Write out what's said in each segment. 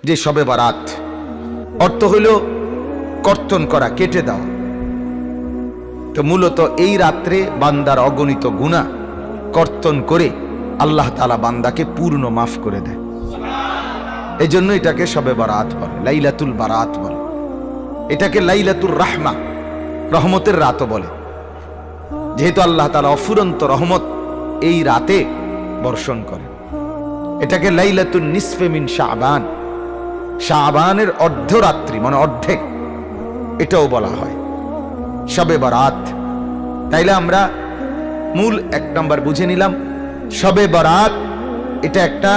যে শবে বারাত অর্থ হইল কর্তন করা, কেটে দেওয়া। তো মূলত এই রাত্রে বান্দার অগণিত গুনাহ কর্তন করে আল্লাহ তাআলা বান্দাকে পূর্ণ মাফ করে দেয়। এই জন্য এটাকে শবে বারাত বলে, লাইলাতুল বারাত বলে। এটাকে লাইলাতুর রাহমা, রহমতের রাতও বলে, যেহেতু আল্লাহ তাআলা অফুরন্ত রহমত এই রাতে বর্ষণ করে। এটাকে লাইলাতুন নিসফে মিন শাবান, শাবানের অর্ধরাত্রি মানে অর্ধেক, এটাও বলা হয় শবে বারাত। তাইলে আমরা মূল এক নাম্বার বুঝে নিলাম, শবে বারাত এটা একটা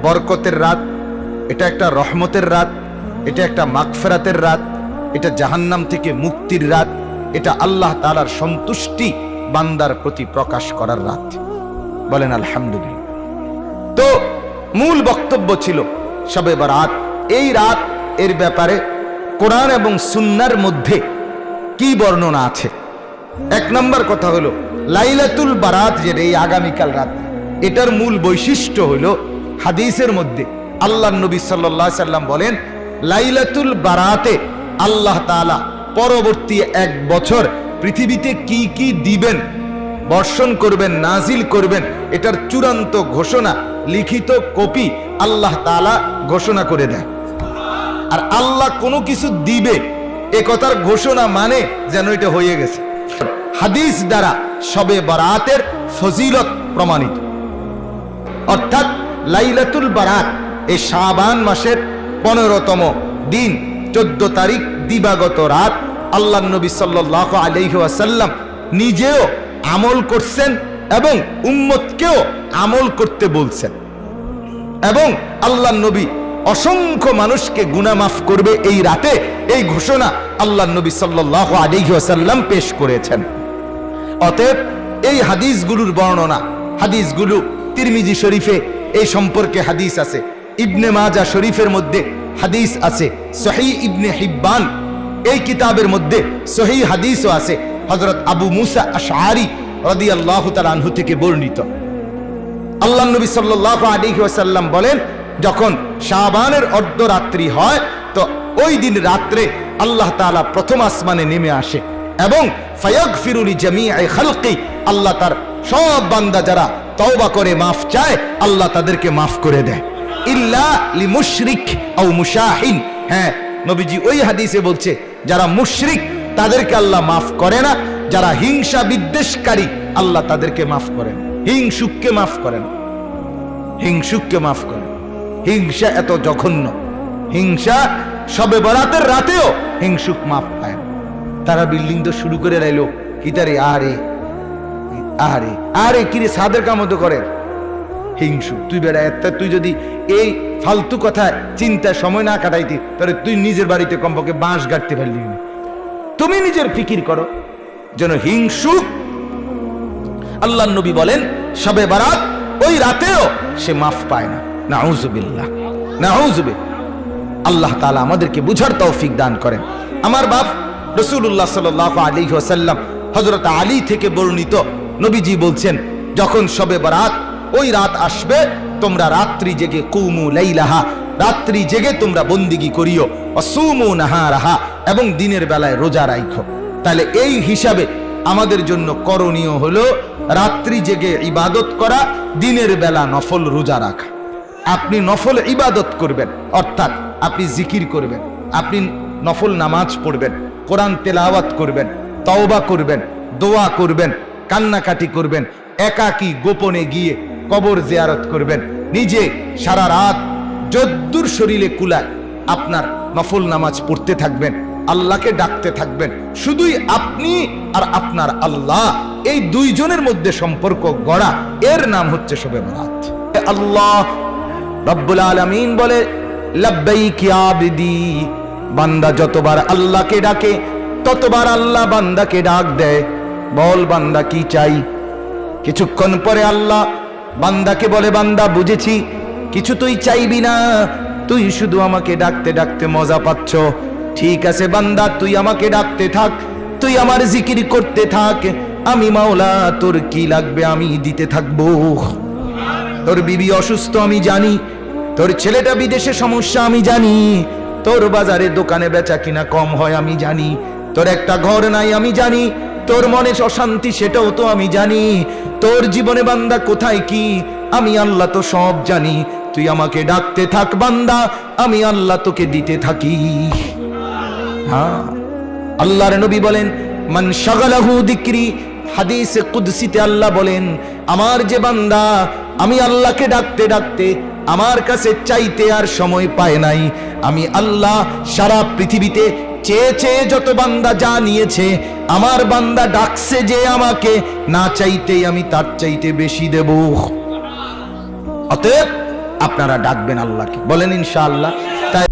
বরকতের রাত, এটা একটা রহমতের রাত, এটা একটা মাগফিরাতের রাত, এটা জাহান্নাম থেকে মুক্তির রাত, এটা আল্লাহ তাআলার সন্তুষ্টি বান্দার প্রতি প্রকাশ করার রাত। বলেন আলহামদুলিল্লাহ। তো মূল বক্তব্য ছিল শবে বারাত। এই রাত এর ব্যাপারে কোরআন এবং সুন্নাহর মধ্যে কি বর্ণনা আছে? এক নম্বর কথা হলো লাইলাতুল বারাত, যেটা এই আগামীকাল রাত, এটার মূল বৈশিষ্ট্য হলো হাদিসের মধ্যে আল্লাহর নবী সাল্লাল্লাহু আলাইহি সাল্লাম বলেন, লাইলাতুল বারাতে আল্লাহ তাআলা পরবর্তী এক বছর পৃথিবীতে কি কি দিবেন, বর্ষণ করবেন, নাজিল করবেন, এটার চূড়ান্ত ঘোষণা লিখিত কপি আল্লাহ তাআলা ঘোষণা করে দেয়। আর আল্লাহ কোনো কিছু দিবে এ কথার ঘোষণা মানে যেন এটা হয়ে গেছে। হাদিস দ্বারা শবে বারাতের ফজিলত প্রমাণিত। অর্থাৎ লাইলাতুল বারাত এই শাবান মাসের 15তম দিন 14 তারিখ দিবাগত রাত আল্লাহর নবী সাল্লাল্লাহু আলাইহি ওয়াসাল্লাম নিজেও আমল করছেন এবং উম্মতকেও আমল করতে বলছেন, এবং আল্লাহর নবী অসংখ্য মানুষকে গুনাহ মাফ করবে এই রাতে, এই ঘোষণা আল্লাহর নবী সাল্লাল্লাহু আলাইহি ওয়াসাল্লাম পেশ করেছেন। অতএব এই হাদিসগুলোর বর্ণনা, হাদিসগুলো তিরমিজি শরীফে এই সম্পর্কে হাদিস আছে, ইবনে মাজাহ শরীফের মধ্যে হাদিস আছে, সহিহ ইবনে হিব্বান এই কিতাবের মধ্যে সহিহ হাদিসও আছে, হযরত আবু মুসা আশআরী রাদিয়াল্লাহু তাআলা আনহু থেকে বর্ণিত। আল্লাহর নবী সাল্লাল্লাহু আলাইহি ওয়াসাল্লাম বলেন, যখন শাবানের অর্ধরাত্রি হয় তো ওই দিন রাত্রে আল্লাহ তাআলা প্রথম আসমানে নেমে আসে এবং ফায়াগফিরু লিজামিই খালকি, আল্লাহ তার সব বান্দা যারা তওবা করে মাফ চায় আল্লাহ তাদেরকে মাফ করে দেয়, ইল্লা লিমুশরিক আও মুশাহিন। হ্যাঁ, নবীজি ওই হাদিসে বলছে যারা মুশরিক তাদেরকে আল্লাহ মাফ করে না, যারা হিংসা বিদ্বেষকারী আল্লাহ তাদেরকে মাফ করেন, হিংসুককে মাফ করেন, হিংসুককে মাফ করেন। হিংসা এত জঘন্য, হিংসা শবে বরাতের রাতেও হিংসুক মাফ পায় না। তারা বিল্ডিং তো শুরু করে লাইলো কি তারে, আরে আরে আরে কিরে সাদের কামত করে হিংসুক। তুই বেড়া একটা, তুই যদি এই ফালতু কথা চিন্তা সময় না কাটাইতি তাহলে তুই নিজের বাড়িতে কমপক্ষে বাঁশ গাড়তে পারলি না। তুমি নিজের ফিকির করো যেন হিংসুক। আল্লাহর নবী বলেন শবে বারাত ওই রাতেও সে মাফ পায় না। নাউযুবিল্লাহ, নাউযুবিল্লাহ। আল্লাহ তাআলা আমাদেরকে বুঝার তৌফিক দান করেন। আমার বাপ রাসূলুল্লাহ সাল্লাল্লাহু আলাইহি ওয়াসাল্লাম হযরত আলী থেকে বর্ণিত, নবীজি বলছেন, যখন শবে বারাত ওই রাত আসবে তোমরা রাত্রি জেগে কুমু লাইলাহা, রাত্রি জেগে তোমরা বন্দিগি করিও, ওয়াসুমু নাহারাহা, এবং দিনের বেলায় রোজা রাখো। তাহলে এই হিসাবে আমাদের জন্য করণীয় হলো রাত্রি জেগে ইবাদত করা, দিনের বেলা নফল রোজা রাখা। আপনি নফল ইবাদত করবেন, অর্থাৎ আপনি জিকির করবেন, আপনি নফল নামাজ পড়বেন, কোরআন তেলাওয়াত করবেন, তওবা করবেন, দোয়া করবেন, কান্নাকাটি করবেন, একাকী গোপনে গিয়ে কবর জিয়ারত করবেন, নিজে সারা রাত যদ্দূর শরীরে কুলায় আপনার নফল নামাজ পড়তে থাকবেন, আল্লাহকে ডাকতে থাকবেন। শুধুই আপনি আর আপনার আল্লাহ, এই দুইজনের মধ্যে সম্পর্ক গড়া, এর নাম হচ্ছে শবে বারাত। আল্লাহ রব্বুল আলামিন বলে, লাব্বাইক ইয়া আবদি, বান্দা যতবার আল্লাহকে ডাকে ততবার আল্লাহ বান্দাকে ডাক দেয়, বল বান্দা কি চাই। কিছুক্ষণ পরে আল্লাহ বান্দাকে বলে, বান্দা বুঝেছি, কিছু তুই চাইবি না, তুই শুধু আমাকে ডাকতে ডাকতে মজা পাচ্ছ। ঠিক আছে বান্দা, তুই আমাকে ডাকতে থাক, তুই আমার জিকির করতে থাক, আমি মাওলা তোর কি লাগবে আমি দিতে থাকবো। তোর বিবি অসুস্থ আমি জানি, তোর ছেলেটা বিদেশে সমস্যা আমি জানি, তোর বাজারে দোকানে বেচা কিনা কম হয় আমি জানি, তোর একটা ঘর নাই আমি জানি, তোর মনে অশান্তি সেটাও তো আমি জানি, তোর জীবনে বান্দা কোথায় কি আমি আল্লাহ তো সব জানি। তুই আমাকে ডাকতে থাক বান্দা, আমি আল্লাহ তোকে দিতে থাকি। হ্যাঁ, আল্লাহর নবী বলেন মান শাগালাহু যিকরি, হাদিসে কুদসিতে আল্লাহ বলেন আমার যে বান্দা আমি আল্লাহকে ডাকতে ডাকতে আমার কাছে চাইতে আর সময় পায় নাই, আমি আল্লাহ সারা পৃথিবীতে চেয়ে চেয়ে যত বান্দা যা নিয়েছে, আমার বান্দা ডাকছে যে আমাকে, না চাইতেই আমি তার চাইতে বেশি দেব। অতএব আপনারা ডাকবেন আল্লাহকে, বলেন ইনশাআল্লাহ। তাই